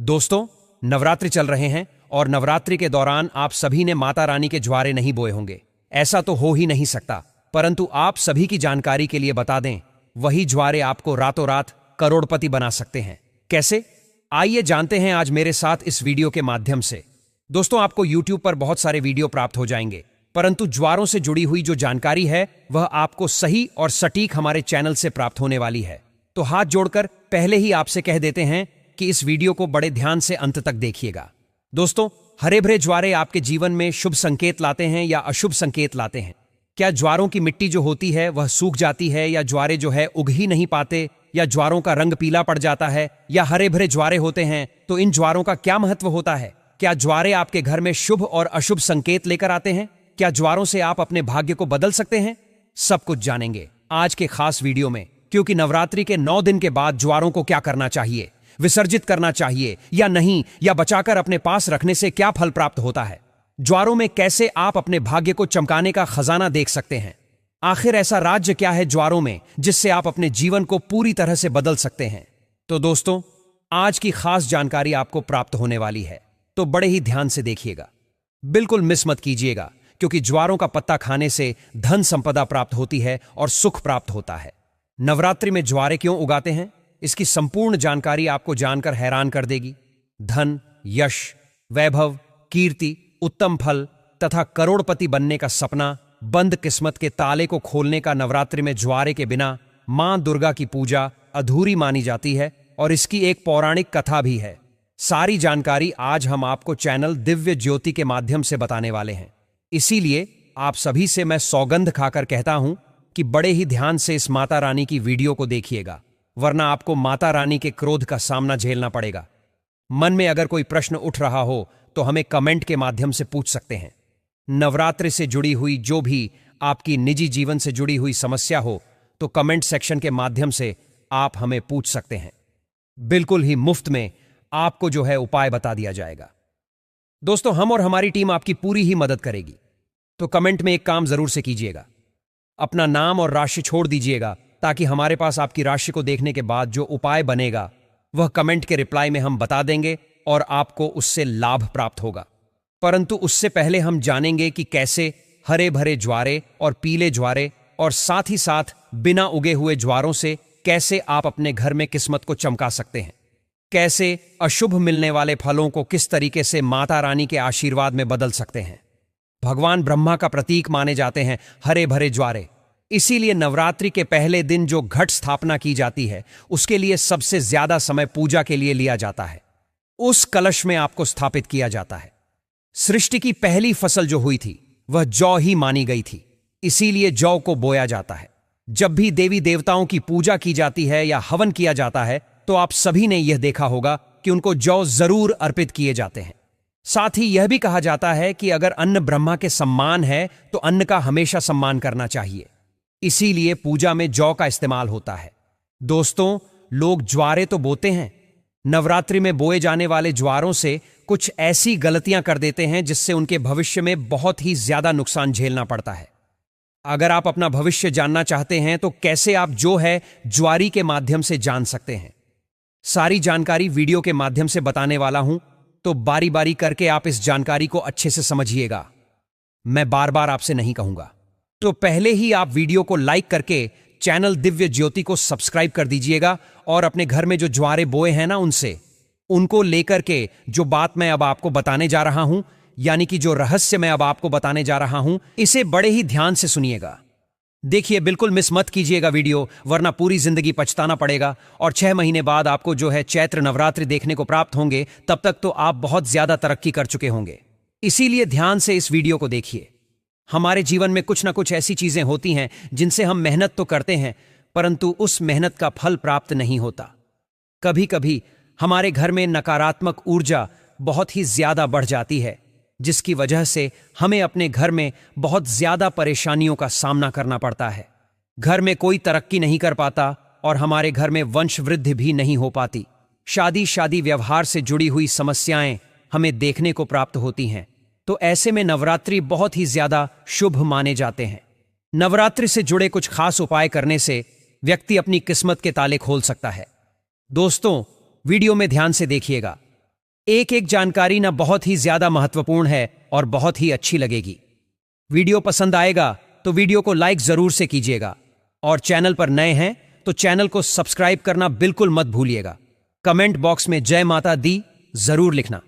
दोस्तों, नवरात्रि चल रहे हैं और नवरात्रि के दौरान आप सभी ने माता रानी के ज्वारे नहीं बोए होंगे। ऐसा तो हो ही नहीं सकता, परंतु आप सभी की जानकारी के लिए बता दें, वही ज्वारे आपको रातों रात करोड़पति बना सकते हैं। कैसे? आइए जानते हैं आज मेरे साथ इस वीडियो के माध्यम से। दोस्तों, आपको YouTube पर बहुत सारे वीडियो प्राप्त हो जाएंगे, परंतु ज्वारों से जुड़ी हुई जो जानकारी है वह आपको सही और सटीक हमारे चैनल से प्राप्त होने वाली है। तो हाथ जोड़कर पहले ही आपसे कह देते हैं कि इस वीडियो को बड़े ध्यान से अंत तक देखिएगा। दोस्तों, हरे भरे ज्वारे आपके जीवन में शुभ संकेत लाते हैं या अशुभ संकेत लाते हैं? क्या ज्वारों की मिट्टी जो होती है वह सूख जाती है, या ज्वारे जो है उग ही नहीं पाते, या ज्वारों का रंग पीला पड़ जाता है, या हरे भरे ज्वारे होते हैं? तो इन ज्वारों का क्या महत्व होता है? क्या ज्वारे आपके घर में शुभ और अशुभ संकेत लेकर आते हैं? क्या ज्वारों से आप अपने भाग्य को बदल सकते हैं? सब कुछ जानेंगे आज के खास वीडियो में, क्योंकि नवरात्रि के 9 दिन के बाद ज्वारों को क्या करना चाहिए, विसर्जित करना चाहिए या नहीं, या बचाकर अपने पास रखने से क्या फल प्राप्त होता है, ज्वारों में कैसे आप अपने भाग्य को चमकाने का खजाना देख सकते हैं, आखिर ऐसा राज्य क्या है ज्वारों में जिससे आप अपने जीवन को पूरी तरह से बदल सकते हैं। तो दोस्तों, आज की खास जानकारी आपको प्राप्त होने वाली है, तो बड़े ही ध्यान से देखिएगा, बिल्कुल मिस मत कीजिएगा, क्योंकि ज्वारों का पत्ता खाने से धन संपदा प्राप्त होती है और सुख प्राप्त होता है। नवरात्रि में ज्वारे क्यों उगाते हैं, इसकी संपूर्ण जानकारी आपको जानकर हैरान कर देगी। धन, यश, वैभव, कीर्ति, उत्तम फल तथा करोड़पति बनने का सपना, बंद किस्मत के ताले को खोलने का नवरात्रि में ज्वारे के बिना मां दुर्गा की पूजा अधूरी मानी जाती है, और इसकी एक पौराणिक कथा भी है। सारी जानकारी आज हम आपको चैनल दिव्य ज्योति के माध्यम से बताने वाले हैं। इसीलिए आप सभी से मैं सौगंध खाकर कहता हूं कि बड़े ही ध्यान से इस माता रानी की वीडियो को देखिएगा, वरना आपको माता रानी के क्रोध का सामना झेलना पड़ेगा। मन में अगर कोई प्रश्न उठ रहा हो तो हमें कमेंट के माध्यम से पूछ सकते हैं। नवरात्रि से जुड़ी हुई जो भी आपकी निजी जीवन से जुड़ी हुई समस्या हो तो कमेंट सेक्शन के माध्यम से आप हमें पूछ सकते हैं। बिल्कुल ही मुफ्त में आपको जो है उपाय बता दिया जाएगा। दोस्तों, हम और हमारी टीम आपकी पूरी ही मदद करेगी। तो कमेंट में एक काम जरूर से कीजिएगा, अपना नाम और राशि छोड़ दीजिएगा, ताकि हमारे पास आपकी राशि को देखने के बाद जो उपाय बनेगा वह कमेंट के रिप्लाई में हम बता देंगे और आपको उससे लाभ प्राप्त होगा। परंतु उससे पहले हम जानेंगे कि कैसे हरे भरे ज्वारे और पीले ज्वारे और साथ ही साथ बिना उगे हुए ज्वारों से कैसे आप अपने घर में किस्मत को चमका सकते हैं, कैसे अशुभ मिलने वाले फलों को किस तरीके से माता रानी के आशीर्वाद में बदल सकते हैं। भगवान ब्रह्मा का प्रतीक माने जाते हैं हरे भरे ज्वारे, इसीलिए नवरात्रि के पहले दिन जो घट स्थापना की जाती है उसके लिए सबसे ज्यादा समय पूजा के लिए लिया जाता है। उस कलश में आपको स्थापित किया जाता है। सृष्टि की पहली फसल जो हुई थी वह जौ ही मानी गई थी, इसीलिए जौ को बोया जाता है। जब भी देवी देवताओं की पूजा की जाती है या हवन किया जाता है तो आप सभी ने यह देखा होगा कि उनको जौ जरूर अर्पित किए जाते हैं। साथ ही यह भी कहा जाता है कि अगर अन्न ब्रह्मा के सम्मान है तो अन्न का हमेशा सम्मान करना चाहिए, इसीलिए पूजा में जौ का इस्तेमाल होता है। दोस्तों, लोग ज्वारे तो बोते हैं, नवरात्रि में बोए जाने वाले ज्वारों से कुछ ऐसी गलतियां कर देते हैं जिससे उनके भविष्य में बहुत ही ज्यादा नुकसान झेलना पड़ता है। अगर आप अपना भविष्य जानना चाहते हैं तो कैसे आप जो है ज्वारी के माध्यम से जान सकते हैं, सारी जानकारी वीडियो के माध्यम से बताने वाला हूं, तो बारी बारी करके आप इस जानकारी को अच्छे से समझिएगा। मैं बार बार आपसे नहीं कहूंगा, तो पहले ही आप वीडियो को लाइक करके चैनल दिव्य ज्योति को सब्सक्राइब कर दीजिएगा, और अपने घर में जो ज्वारे बोए हैं ना उनको लेकर के जो बात मैं अब आपको बताने जा रहा हूं, यानी कि जो रहस्य मैं अब आपको बताने जा रहा हूं, इसे बड़े ही ध्यान से सुनिएगा। देखिए, बिल्कुल मिस मत कीजिएगा वीडियो, वरना पूरी जिंदगी पछताना पड़ेगा, और 6 महीने बाद आपको जो है चैत्र नवरात्रि देखने को प्राप्त होंगे, तब तक तो आप बहुत ज्यादा तरक्की कर चुके होंगे। इसीलिए ध्यान से इस वीडियो को देखिए। हमारे जीवन में कुछ ना कुछ ऐसी चीजें होती हैं जिनसे हम मेहनत तो करते हैं, परंतु उस मेहनत का फल प्राप्त नहीं होता। कभी कभी हमारे घर में नकारात्मक ऊर्जा बहुत ही ज्यादा बढ़ जाती है, जिसकी वजह से हमें अपने घर में बहुत ज्यादा परेशानियों का सामना करना पड़ता है। घर में कोई तरक्की नहीं कर पाता और हमारे घर में वंश वृद्धि भी नहीं हो पाती। शादी व्यवहार से जुड़ी हुई समस्याएं हमें देखने को प्राप्त होती हैं। तो ऐसे में नवरात्रि बहुत ही ज्यादा शुभ माने जाते हैं। नवरात्रि से जुड़े कुछ खास उपाय करने से व्यक्ति अपनी किस्मत के ताले खोल सकता है। दोस्तों, वीडियो में ध्यान से देखिएगा। एक एक जानकारी ना बहुत ही ज्यादा महत्वपूर्ण है और बहुत ही अच्छी लगेगी। वीडियो पसंद आएगा तो वीडियो को लाइक जरूर से कीजिएगा और चैनल पर नए हैं तो चैनल को सब्सक्राइब करना बिल्कुल मत भूलिएगा। कमेंट बॉक्स में जय माता दी जरूर लिखना।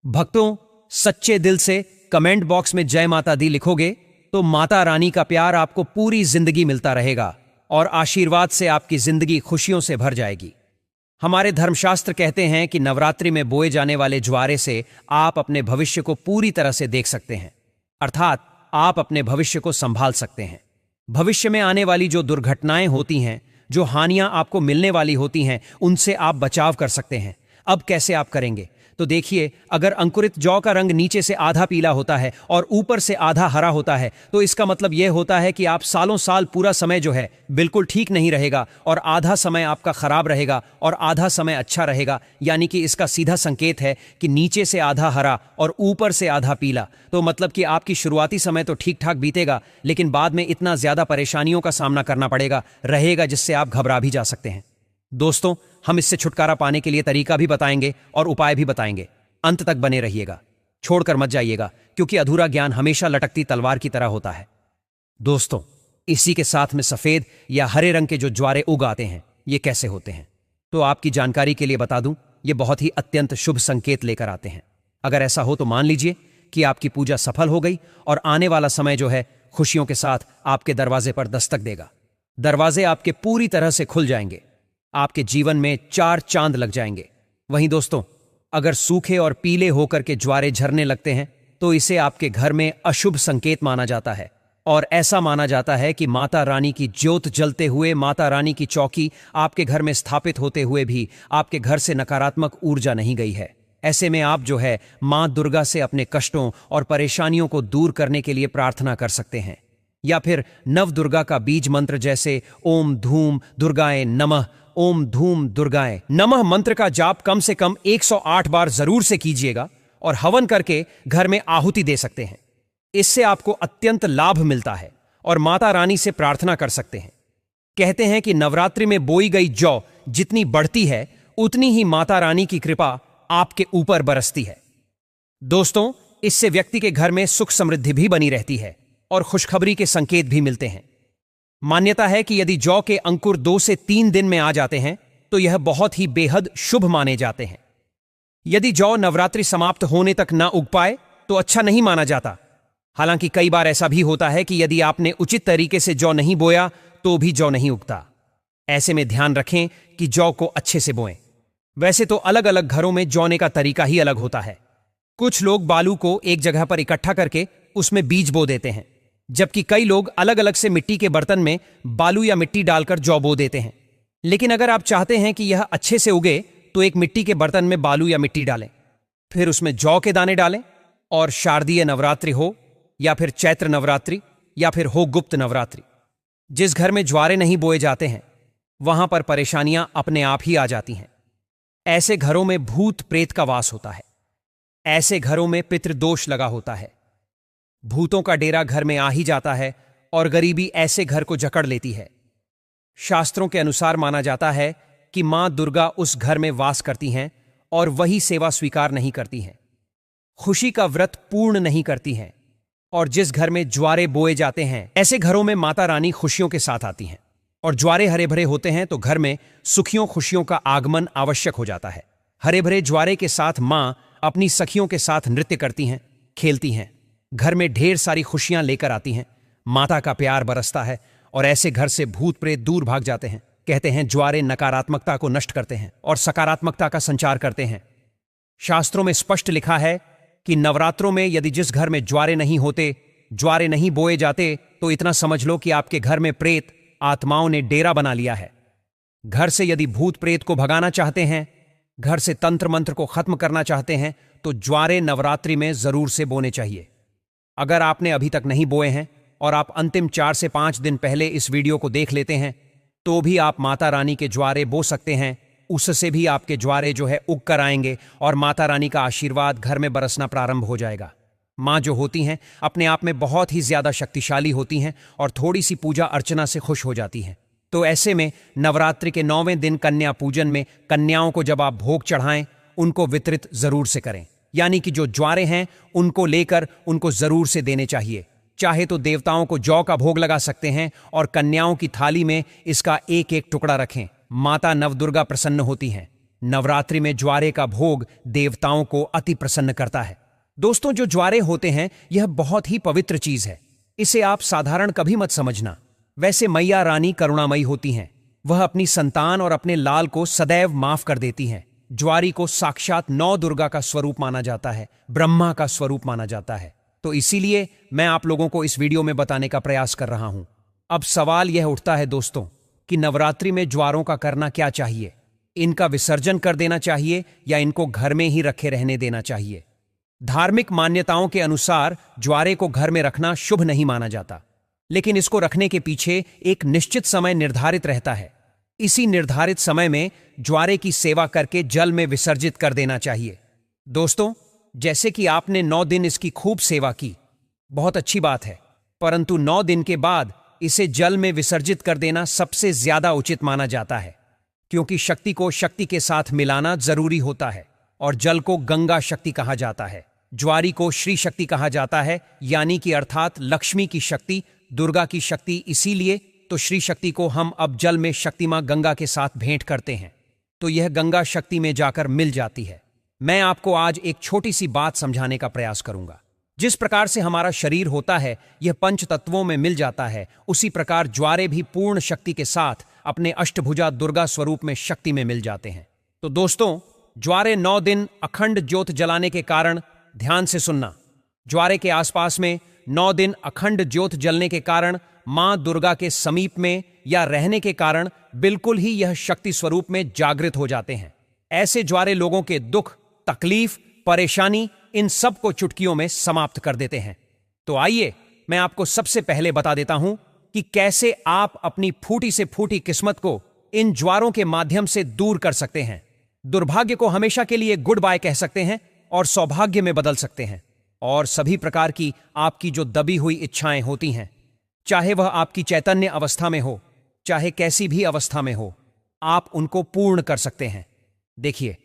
भक्तों, सच्चे दिल से कमेंट बॉक्स में जय माता दी लिखोगे तो माता रानी का प्यार आपको पूरी जिंदगी मिलता रहेगा और आशीर्वाद से आपकी जिंदगी खुशियों से भर जाएगी। हमारे धर्मशास्त्र कहते हैं कि नवरात्रि में बोए जाने वाले ज्वारे से आप अपने भविष्य को पूरी तरह से देख सकते हैं, अर्थात आप अपने भविष्य को संभाल सकते हैं। भविष्य में आने वाली जो दुर्घटनाएं होती हैं, जो हानियां आपको मिलने वाली होती हैं, उनसे आप बचाव कर सकते हैं। अब कैसे आप करेंगे? तो देखिए, अगर अंकुरित जौ का रंग नीचे से आधा पीला होता है और ऊपर से आधा हरा होता है तो इसका मतलब यह होता है कि आप सालों साल पूरा समय जो है बिल्कुल ठीक नहीं रहेगा और आधा समय आपका खराब रहेगा और आधा समय अच्छा रहेगा। यानी कि इसका सीधा संकेत है कि नीचे से आधा हरा और ऊपर से आधा पीला, तो मतलब कि आपकी शुरुआती समय तो ठीक ठाक बीतेगा, लेकिन बाद में इतना ज्यादा परेशानियों का सामना करना पड़ेगा रहेगा जिससे आप घबरा भी जा सकते हैं। दोस्तों, हम इससे छुटकारा पाने के लिए तरीका भी बताएंगे और उपाय भी बताएंगे। अंत तक बने रहिएगा, छोड़कर मत जाइएगा, क्योंकि अधूरा ज्ञान हमेशा लटकती तलवार की तरह होता है। दोस्तों, इसी के साथ में सफेद या हरे रंग के जो ज्वारे उग आते हैं, ये कैसे होते हैं तो आपकी जानकारी के लिए बता दूं, ये बहुत ही अत्यंत शुभ संकेत लेकर आते हैं। अगर ऐसा हो तो मान लीजिए कि आपकी पूजा सफल हो गई और आने वाला समय जो है खुशियों के साथ आपके दरवाजे पर दस्तक देगा। दरवाजे आपके पूरी तरह से खुल जाएंगे, आपके जीवन में 4 चांद लग जाएंगे। वहीं दोस्तों, अगर सूखे और पीले होकर के ज्वारे झरने लगते हैं तो इसे आपके घर में अशुभ संकेत माना जाता है और ऐसा माना जाता है कि माता रानी की ज्योत जलते हुए, माता रानी की चौकी आपके घर में स्थापित होते हुए भी आपके घर से नकारात्मक ऊर्जा नहीं गई है। ऐसे में आप जो है मां दुर्गा से अपने कष्टों और परेशानियों को दूर करने के लिए प्रार्थना कर सकते हैं, या फिर नव दुर्गा का बीज मंत्र जैसे ओम धूम दुर्गाए नमः, ओम धूम दुर्गाए नमः मंत्र का जाप कम से कम 108 बार जरूर से कीजिएगा और हवन करके घर में आहुति दे सकते हैं। इससे आपको अत्यंत लाभ मिलता है और माता रानी से प्रार्थना कर सकते हैं। कहते हैं कि नवरात्रि में बोई गई जौ जितनी बढ़ती है उतनी ही माता रानी की कृपा आपके ऊपर बरसती है। दोस्तों, इससे व्यक्ति के घर में सुख समृद्धि भी बनी रहती है और खुशखबरी के संकेत भी मिलते हैं। मान्यता है कि यदि जौ के अंकुर 2 से 3 दिन में आ जाते हैं तो यह बहुत ही बेहद शुभ माने जाते हैं। यदि जौ नवरात्रि समाप्त होने तक ना उग पाए तो अच्छा नहीं माना जाता। हालांकि कई बार ऐसा भी होता है कि यदि आपने उचित तरीके से जौ नहीं बोया तो भी जौ नहीं उगता। ऐसे में ध्यान रखें कि जौ को अच्छे से बोएं। वैसे तो अलग अलग घरों में जौने का तरीका ही अलग होता है। कुछ लोग बालू को एक जगह पर इकट्ठा करके उसमें बीज बो देते हैं, जबकि कई लोग अलग अलग से मिट्टी के बर्तन में बालू या मिट्टी डालकर जौ बो देते हैं। लेकिन अगर आप चाहते हैं कि यह अच्छे से उगे तो एक मिट्टी के बर्तन में बालू या मिट्टी डालें, फिर उसमें जौ के दाने डालें और शारदीय नवरात्रि हो या फिर चैत्र नवरात्रि या फिर हो गुप्त नवरात्रि, जिस घर में ज्वारे नहीं बोए जाते हैं वहां पर परेशानियां अपने आप ही आ जाती हैं। ऐसे घरों में भूत प्रेत का वास होता है। ऐसे घरों में पितृदोष लगा होता है। भूतों का डेरा घर में आ ही जाता है और गरीबी ऐसे घर को जकड़ लेती है। शास्त्रों के अनुसार माना जाता है कि मां दुर्गा उस घर में वास करती हैं और वही सेवा स्वीकार नहीं करती हैं, खुशी का व्रत पूर्ण नहीं करती हैं। और जिस घर में ज्वारे बोए जाते हैं ऐसे घरों में माता रानी खुशियों के साथ आती हैं और ज्वारे हरे भरे होते हैं तो घर में सुखियों खुशियों का आगमन आवश्यक हो जाता है। हरे भरे ज्वारे के साथ मां अपनी सखियों के साथ नृत्य करती हैं, खेलती हैं, घर में ढेर सारी खुशियां लेकर आती हैं, माता का प्यार बरसता है और ऐसे घर से भूत प्रेत दूर भाग जाते हैं। कहते हैं ज्वारे नकारात्मकता को नष्ट करते हैं और सकारात्मकता का संचार करते हैं। शास्त्रों में स्पष्ट लिखा है कि नवरात्रों में यदि जिस घर में ज्वारे नहीं होते, ज्वारे नहीं बोए जाते, तो इतना समझ लो कि आपके घर में प्रेत आत्माओं ने डेरा बना लिया है। घर से यदि भूत प्रेत को भगाना चाहते हैं, घर से तंत्र मंत्र को खत्म करना चाहते हैं, तो ज्वारे नवरात्रि में जरूर से बोने चाहिए। अगर आपने अभी तक नहीं बोए हैं और आप अंतिम 4 से 5 दिन पहले इस वीडियो को देख लेते हैं तो भी आप माता रानी के ज्वारे बो सकते हैं। उससे भी आपके ज्वारे जो है उग कर आएंगे और माता रानी का आशीर्वाद घर में बरसना प्रारंभ हो जाएगा। माँ जो होती हैं अपने आप में बहुत ही ज्यादा शक्तिशाली होती हैं और थोड़ी सी पूजा अर्चना से खुश हो जाती हैं। तो ऐसे में नवरात्रि के 9वें दिन कन्या पूजन में कन्याओं को जब आप भोग चढ़ाएं उनको वितरित जरूर से करें। यानी कि जो ज्वारे हैं उनको लेकर उनको जरूर से देने चाहिए। चाहे तो देवताओं को जौ का भोग लगा सकते हैं और कन्याओं की थाली में इसका एक एक टुकड़ा रखें। माता नवदुर्गा प्रसन्न होती हैं। नवरात्रि में ज्वारे का भोग देवताओं को अति प्रसन्न करता है। दोस्तों, जो ज्वारे होते हैं यह बहुत ही पवित्र चीज है। इसे आप साधारण कभी मत समझना। वैसे मैया रानी करुणामयी होती हैं। वह अपनी संतान और अपने लाल को सदैव माफ कर देती हैं। ज्वारी को साक्षात नौ दुर्गा का स्वरूप माना जाता है, ब्रह्मा का स्वरूप माना जाता है। तो इसीलिए मैं आप लोगों को इस वीडियो में बताने का प्रयास कर रहा हूं। अब सवाल यह उठता है दोस्तों कि नवरात्रि में ज्वारों का करना क्या चाहिए। इनका विसर्जन कर देना चाहिए या इनको घर में ही रखे रहने देना चाहिए। धार्मिक मान्यताओं के अनुसार ज्वारे को घर में रखना शुभ नहीं माना जाता, लेकिन इसको रखने के पीछे एक निश्चित समय निर्धारित रहता है। इसी निर्धारित समय में ज्वारे की सेवा करके जल में विसर्जित कर देना चाहिए। दोस्तों, जैसे कि आपने 9 दिन इसकी खूब सेवा की, बहुत अच्छी बात है, परंतु 9 दिन के बाद इसे जल में विसर्जित कर देना सबसे ज्यादा उचित माना जाता है, क्योंकि शक्ति को शक्ति के साथ मिलाना जरूरी होता है। और जल को गंगा शक्ति कहा जाता है, ज्वारी को श्री शक्ति कहा जाता है, यानी कि अर्थात लक्ष्मी की शक्ति, दुर्गा की शक्ति। इसीलिए तो श्री शक्ति को हम अब जल में शक्ति मां गंगा के साथ भेंट करते हैं, तो यह गंगा शक्ति में जाकर मिल जाती है। मैं आपको आज एक छोटी सी बात समझाने का प्रयास करूंगा। जिस प्रकार से हमारा शरीर होता है यह पंच तत्वों में मिल जाता है, उसी प्रकार ज्वारे भी पूर्ण शक्ति के साथ अपने अष्टभुजा दुर्गा स्वरूप में शक्ति में मिल जाते हैं। तो दोस्तों, ज्वारे 9 दिन अखंड ज्योत जलाने के कारण, ध्यान से सुनना, ज्वारे के आसपास में 9 दिन अखंड ज्योत जलने के कारण मां दुर्गा के समीप में या रहने के कारण बिल्कुल ही यह शक्ति स्वरूप में जागृत हो जाते हैं। ऐसे ज्वारे लोगों के दुख, तकलीफ, परेशानी, इन सब को चुटकियों में समाप्त कर देते हैं। तो आइए मैं आपको सबसे पहले बता देता हूं कि कैसे आप अपनी फूटी से फूटी किस्मत को इन ज्वारों के माध्यम से दूर कर सकते हैं। दुर्भाग्य को हमेशा के लिए गुड बाय कह सकते हैं और सौभाग्य में बदल सकते हैं। और सभी प्रकार की आपकी जो दबी हुई इच्छाएं होती हैं, चाहे वह आपकी चैतन्य अवस्था में हो, चाहे कैसी भी अवस्था में हो, आप उनको पूर्ण कर सकते हैं। देखिए,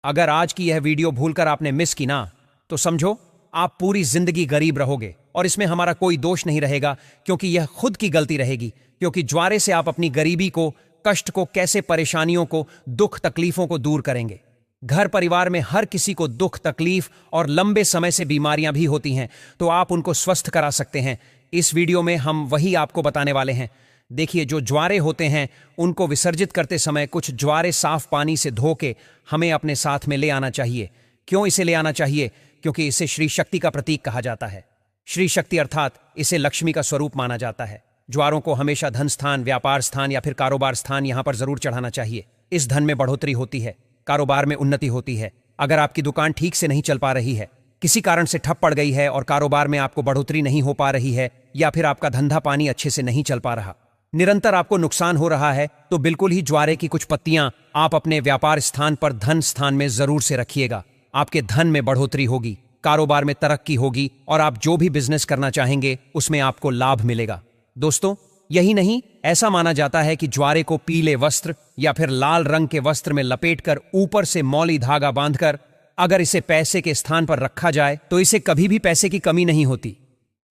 अगर आज की यह वीडियो भूलकर आपने मिस की ना, तो समझो आप पूरी जिंदगी गरीब रहोगे। और इसमें हमारा कोई दोष नहीं रहेगा, क्योंकि यह खुद की गलती रहेगी। क्योंकि ज्वारे से आप अपनी गरीबी को, कष्ट को, कैसे परेशानियों को, दुख तकलीफों को दूर करेंगे। घर परिवार में हर किसी को दुख तकलीफ और लंबे समय से बीमारियां भी होती हैं, तो आप उनको स्वस्थ करा सकते हैं। इस वीडियो में हम वही आपको बताने वाले हैं। देखिए, जो ज्वारे होते हैं उनको विसर्जित करते समय कुछ ज्वारे साफ पानी से धो के हमें अपने साथ में ले आना चाहिए। क्यों इसे ले आना चाहिए? क्योंकि इसे श्री शक्ति का प्रतीक कहा जाता है। श्री शक्ति अर्थात इसे लक्ष्मी का स्वरूप माना जाता है। ज्वारों को हमेशा धन स्थान, व्यापार स्थान या फिर कारोबार स्थान यहां पर जरूर चढ़ाना चाहिए। इस धन में बढ़ोतरी होती है, कारोबार में उन्नति होती है। अगर आपकी दुकान ठीक से नहीं चल पा रही है, किसी कारण से ठप पड़ गई है और कारोबार में आपको बढ़ोतरी नहीं हो पा रही है, या फिर आपका धंधा पानी अच्छे से नहीं चल पा रहा, निरंतर आपको नुकसान हो रहा है, तो बिल्कुल ही ज्वारे की कुछ पत्तियां आप अपने व्यापार स्थान पर धन स्थान में जरूर से रखिएगा। आपके धन में बढ़ोतरी होगी, कारोबार में तरक्की होगी और आप जो भी बिजनेस करना चाहेंगे उसमें आपको लाभ मिलेगा। दोस्तों, यही नहीं, ऐसा माना जाता है कि ज्वारे को पीले वस्त्र या फिर लाल रंग के वस्त्र में लपेटकर ऊपर से मौली धागा बांधकर अगर इसे पैसे के स्थान पर रखा जाए तो इसे कभी भी पैसे की कमी नहीं होती,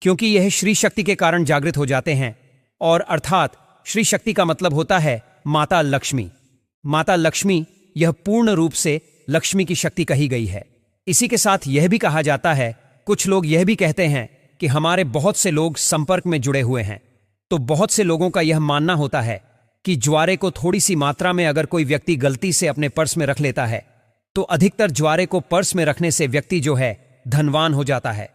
क्योंकि यह श्री शक्ति के कारण जागृत हो जाते हैं। और अर्थात श्री शक्ति का मतलब होता है माता लक्ष्मी। माता लक्ष्मी यह पूर्ण रूप से लक्ष्मी की शक्ति कही गई है। इसी के साथ यह भी कहा जाता है, कुछ लोग यह भी कहते हैं कि हमारे बहुत से लोग संपर्क में जुड़े हुए हैं, तो बहुत से लोगों का यह मानना होता है कि ज्वारे को थोड़ी सी मात्रा में अगर कोई व्यक्ति गलती से अपने पर्स में रख लेता है, तो अधिकतर ज्वारे को पर्स में रखने से व्यक्ति जो है धनवान हो जाता है।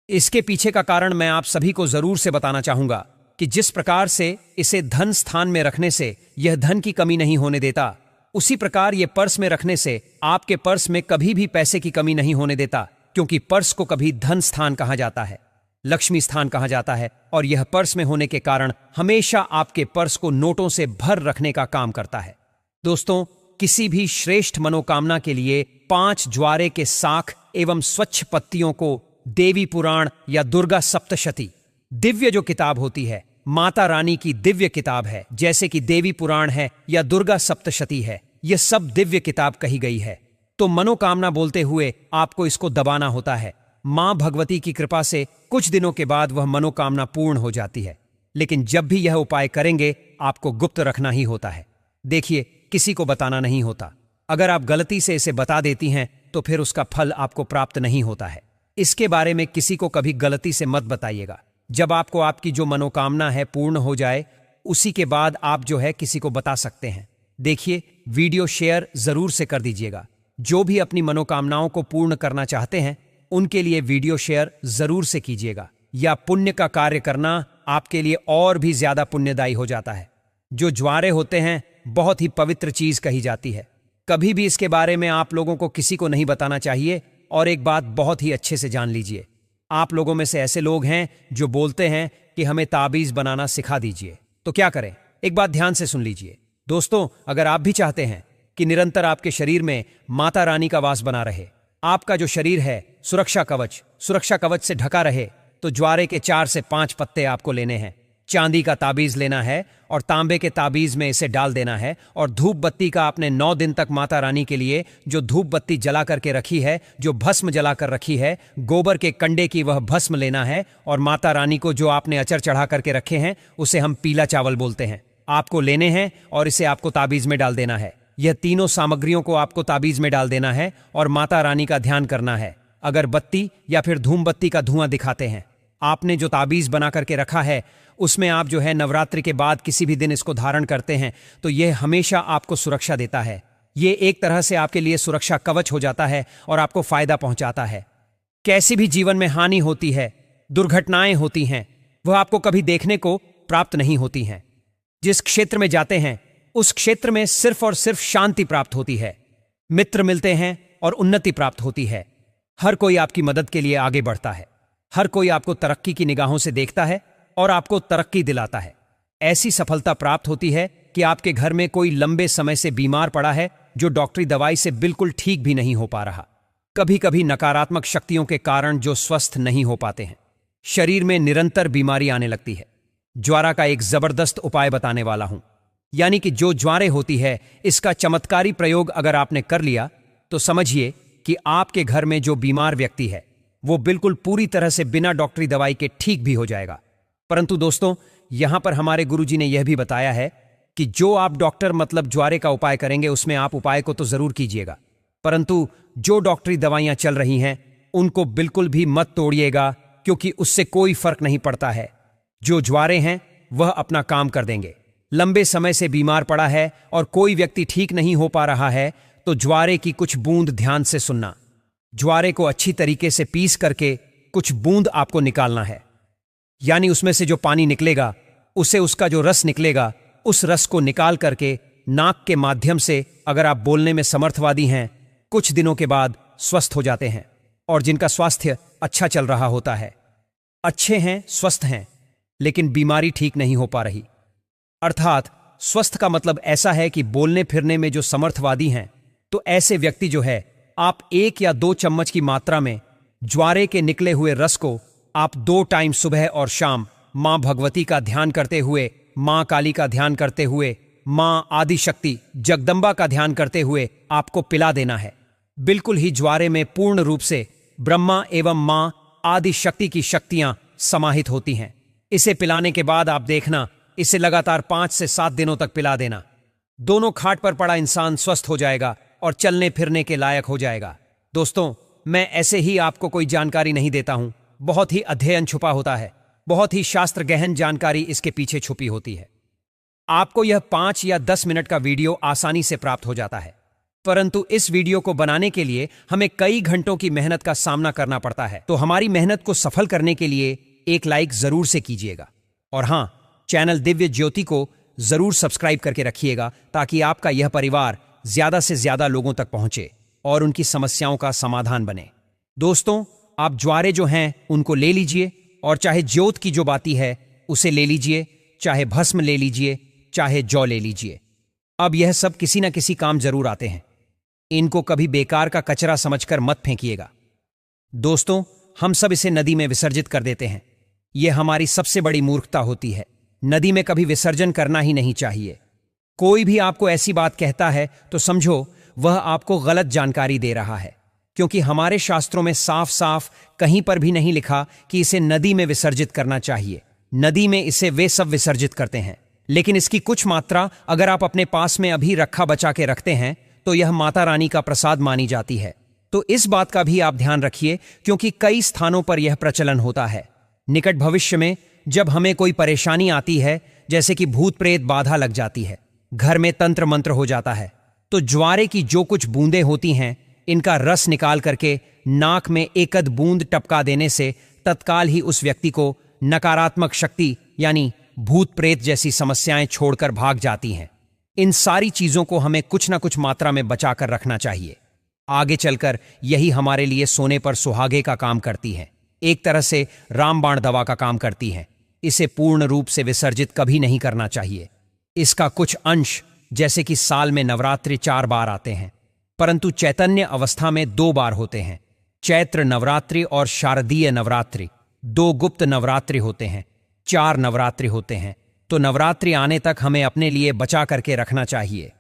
इसके पीछे का कारण मैं आप सभी को जरूर से बताना चाहूंगा कि जिस प्रकार से इसे धन स्थान में रखने से यह धन की कमी नहीं होने देता, उसी प्रकार ये पर्स में रखने से आपके पर्स में कभी भी पैसे की कमी नहीं होने देता, क्योंकि पर्स को कभी धन स्थान कहा जाता है, लक्ष्मी स्थान कहा जाता है। और यह पर्स में होने के कारण हमेशा आपके पर्स को नोटों से भर रखने का काम करता है। दोस्तों, किसी भी श्रेष्ठ मनोकामना के लिए 5 ज्वारे के साख एवं स्वच्छ पत्तियों को देवी पुराण या दुर्गा सप्तशती, दिव्य जो किताब होती है, माता रानी की दिव्य किताब है, जैसे कि देवी पुराण है या दुर्गा सप्तशती है, यह सब दिव्य किताब कही गई है। तो मनोकामना बोलते हुए आपको इसको दबाना होता है। मां भगवती की कृपा से कुछ दिनों के बाद वह मनोकामना पूर्ण हो जाती है। लेकिन जब भी यह उपाय करेंगे आपको गुप्त रखना ही होता है। देखिए, किसी को बताना नहीं होता। अगर आप गलती से इसे बता देती हैं तो फिर उसका फल आपको प्राप्त नहीं होता है। इसके बारे में किसी को कभी गलती से मत बताइएगा। जब आपको आपकी जो मनोकामना है पूर्ण हो जाए, उसी के बाद आप जो है किसी को बता सकते हैं। देखिए, वीडियो शेयर जरूर से कर दीजिएगा। जो भी अपनी मनोकामनाओं को पूर्ण करना चाहते हैं उनके लिए वीडियो शेयर जरूर से कीजिएगा। या पुण्य का कार्य करना आपके लिए और भी ज्यादा पुण्यदायी हो जाता है। जो ज्वारे होते हैं बहुत ही पवित्र चीज कही जाती है। कभी भी इसके बारे में आप लोगों को किसी को नहीं बताना चाहिए। और एक बात बहुत ही अच्छे से जान लीजिए, आप लोगों में से ऐसे लोग हैं जो बोलते हैं कि हमें ताबीज बनाना सिखा दीजिए। तो क्या करें, एक बात ध्यान से सुन लीजिए। दोस्तों, अगर आप भी चाहते हैं कि निरंतर आपके शरीर में माता रानी का वास बना रहे, आपका जो शरीर है सुरक्षा कवच से ढका रहे, तो ज्वारे के 4 से 5 पत्ते आपको लेने हैं। चांदी का ताबीज लेना है और तांबे के ताबीज में इसे डाल देना है। और धूप बत्ती का आपने 9 दिन तक माता रानी के लिए जो धूप बत्ती जला करके रखी है, जो भस्म जला कर रखी है, गोबर के कंडे की वह भस्म लेना है। और माता रानी को जो आपने अचर चढ़ा करके रखे हैं उसे हम पीला चावल बोलते हैं, आपको लेने हैं और इसे आपको ताबीज में डाल देना है। यह तीनों सामग्रियों को आपको ताबीज में डाल देना है और माता रानी का ध्यान करना है। अगर बत्ती या फिर धूमबत्ती का धुआं दिखाते हैं, आपने जो ताबीज बना करके रखा है उसमें आप जो है नवरात्रि के बाद किसी भी दिन इसको धारण करते हैं, तो यह हमेशा आपको सुरक्षा देता है। ये एक तरह से आपके लिए सुरक्षा कवच हो जाता है और आपको फायदा पहुंचाता है। कैसी भी जीवन में हानि होती है, दुर्घटनाएं होती हैं, वह आपको कभी देखने को प्राप्त नहीं होती हैं। जिस क्षेत्र में जाते हैं उस क्षेत्र में सिर्फ और सिर्फ शांति प्राप्त होती है, मित्र मिलते हैं और उन्नति प्राप्त होती है। हर कोई आपकी मदद के लिए आगे बढ़ता है। हर कोई आपको तरक्की की निगाहों से देखता है और आपको तरक्की दिलाता है। ऐसी सफलता प्राप्त होती है कि आपके घर में कोई लंबे समय से बीमार पड़ा है, जो डॉक्टरी दवाई से बिल्कुल ठीक भी नहीं हो पा रहा। कभी कभी नकारात्मक शक्तियों के कारण जो स्वस्थ नहीं हो पाते हैं, शरीर में निरंतर बीमारी आने लगती है। ज्वारा का एक जबरदस्त उपाय बताने वाला हूं। यानी कि जो ज्वारे होती है, इसका चमत्कारी प्रयोग अगर आपने कर लिया तो समझिए कि आपके घर में जो बीमार व्यक्ति है वो बिल्कुल पूरी तरह से बिना डॉक्टरी दवाई के ठीक भी हो जाएगा। परंतु दोस्तों, यहां पर हमारे गुरुजी ने यह भी बताया है कि जो आप डॉक्टर मतलब ज्वारे का उपाय करेंगे उसमें आप उपाय को तो जरूर कीजिएगा, परंतु जो डॉक्टरी दवाइयां चल रही हैं उनको बिल्कुल भी मत तोड़िएगा, क्योंकि उससे कोई फर्क नहीं पड़ता है। जो ज्वारे हैं वह अपना काम कर देंगे। लंबे समय से बीमार पड़ा है और कोई व्यक्ति ठीक नहीं हो पा रहा है, तो ज्वारे की कुछ बूंद ध्यान से सुनना। ज्वारे को अच्छी तरीके से पीस करके कुछ बूंद आपको निकालना है। यानी उसमें से जो पानी निकलेगा उसे उसका जो रस निकलेगा, उस रस को निकाल करके नाक के माध्यम से, अगर आप बोलने में समर्थवादी हैं, कुछ दिनों के बाद स्वस्थ हो जाते हैं। और जिनका स्वास्थ्य अच्छा चल रहा होता है, अच्छे हैं, स्वस्थ हैं, लेकिन बीमारी ठीक नहीं हो पा रही। अर्थात स्वस्थ का मतलब ऐसा है कि बोलने फिरने में जो समर्थवादी हैं, तो ऐसे व्यक्ति जो है, आप 1 या 2 चम्मच की मात्रा में ज्वारे के निकले हुए रस को आप 2 टाइम सुबह और शाम मां भगवती का ध्यान करते हुए, मां काली का ध्यान करते हुए, मां आदि शक्ति जगदम्बा का ध्यान करते हुए आपको पिला देना है। बिल्कुल ही ज्वारे में पूर्ण रूप से ब्रह्मा एवं मां आदि शक्ति की शक्तियां समाहित होती हैं। इसे पिलाने के बाद आप देखना, इसे लगातार 5 से 7 दिनों तक पिला देना। दोनों खाट पर पड़ा इंसान स्वस्थ हो जाएगा और चलने फिरने के लायक हो जाएगा। दोस्तों, मैं ऐसे ही आपको कोई जानकारी नहीं देता हूं, बहुत ही अध्ययन छुपा होता है, बहुत ही शास्त्र गहन जानकारी इसके पीछे छुपी होती है। आपको यह 5 या 10 मिनट का वीडियो आसानी से प्राप्त हो जाता है, परंतु इस वीडियो को बनाने के लिए हमें कई घंटों की मेहनत का सामना करना पड़ता है। तो हमारी मेहनत को सफल करने के लिए एक लाइक जरूर से कीजिएगा। और हां, चैनल दिव्य ज्योति को जरूर सब्सक्राइब करके रखिएगा, ताकि आपका यह परिवार ज्यादा से ज्यादा लोगों तक पहुंचे और उनकी समस्याओं का समाधान बने। दोस्तों, आप ज्वारे जो हैं उनको ले लीजिए, और चाहे ज्योत की जो बाती है उसे ले लीजिए, चाहे भस्म ले लीजिए, चाहे जौ ले लीजिए। अब यह सब किसी ना किसी काम जरूर आते हैं। इनको कभी बेकार का कचरा समझकर मत फेंकिएगा। दोस्तों, हम सब इसे नदी में विसर्जित कर देते हैं। यह हमारी सबसे बड़ी मूर्खता होती है। नदी में कभी विसर्जन करना ही नहीं चाहिए। कोई भी आपको ऐसी बात कहता है तो समझो वह आपको गलत जानकारी दे रहा है, क्योंकि हमारे शास्त्रों में साफ साफ कहीं पर भी नहीं लिखा कि इसे नदी में विसर्जित करना चाहिए। नदी में इसे वे सब विसर्जित करते हैं, लेकिन इसकी कुछ मात्रा अगर आप अपने पास में अभी रखा बचा के रखते हैं तो यह माता रानी का प्रसाद मानी जाती है। तो इस बात का भी आप ध्यान रखिए, क्योंकि कई स्थानों पर यह प्रचलन होता है। निकट भविष्य में जब हमें कोई परेशानी आती है, जैसे कि भूत प्रेत बाधा लग जाती है, घर में तंत्र मंत्र हो जाता है, तो ज्वारे की जो कुछ बूंदें होती हैं, इनका रस निकाल करके नाक में एकद बूंद टपका देने से तत्काल ही उस व्यक्ति को नकारात्मक शक्ति यानी भूत प्रेत जैसी समस्याएं छोड़कर भाग जाती हैं। इन सारी चीजों को हमें कुछ ना कुछ मात्रा में बचाकर रखना चाहिए। आगे चलकर यही हमारे लिए सोने पर सुहागे का काम करती है, एक तरह से रामबाण दवा का काम करती है। इसे पूर्ण रूप से विसर्जित कभी नहीं करना चाहिए। इसका कुछ अंश, जैसे कि साल में नवरात्रि 4 बार आते हैं, परंतु चैतन्य अवस्था में 2 बार होते हैं। चैत्र नवरात्रि और शारदीय नवरात्रि 2 गुप्त नवरात्रि होते हैं, 4 नवरात्रि होते हैं। तो नवरात्रि आने तक हमें अपने लिए बचा करके रखना चाहिए।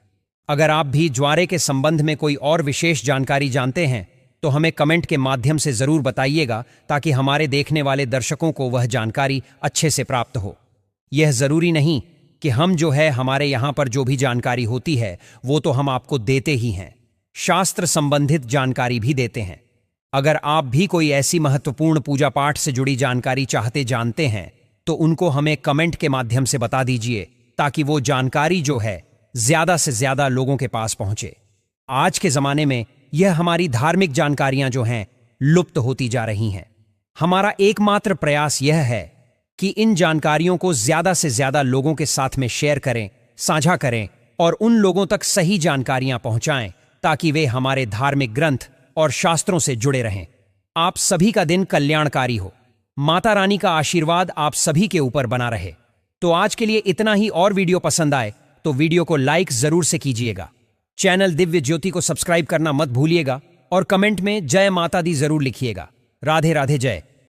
अगर आप भी ज्वारे के संबंध में कोई और विशेष जानकारी जानते हैं तो हमें कमेंट के माध्यम से जरूर बताइएगा, ताकि हमारे देखने वाले दर्शकों को वह जानकारी अच्छे से प्राप्त हो। यह जरूरी नहीं कि हम जो है हमारे यहाँ पर जो भी जानकारी होती है वो तो हम आपको देते ही हैं, शास्त्र संबंधित जानकारी भी देते हैं। अगर आप भी कोई ऐसी महत्वपूर्ण पूजा पाठ से जुड़ी जानकारी जानते हैं तो उनको हमें कमेंट के माध्यम से बता दीजिए, ताकि वो जानकारी जो है ज्यादा से ज्यादा लोगों के पास पहुंचे। आज के जमाने में यह हमारी धार्मिक जानकारियां जो हैं लुप्त होती जा रही हैं। हमारा एकमात्र प्रयास यह है कि इन जानकारियों को ज्यादा से ज्यादा लोगों के साथ में शेयर करें, साझा करें और उन लोगों तक सही जानकारियां पहुंचाएं, ताकि वे हमारे धार्मिक ग्रंथ और शास्त्रों से जुड़े रहें। आप सभी का दिन कल्याणकारी हो। माता रानी का आशीर्वाद आप सभी के ऊपर बना रहे। तो आज के लिए इतना ही। और वीडियो पसंद आए तो वीडियो को लाइक जरूर से कीजिएगा। चैनल दिव्य ज्योति को सब्सक्राइब करना मत भूलिएगा और कमेंट में जय माता दी जरूर लिखिएगा। राधे राधे, जय।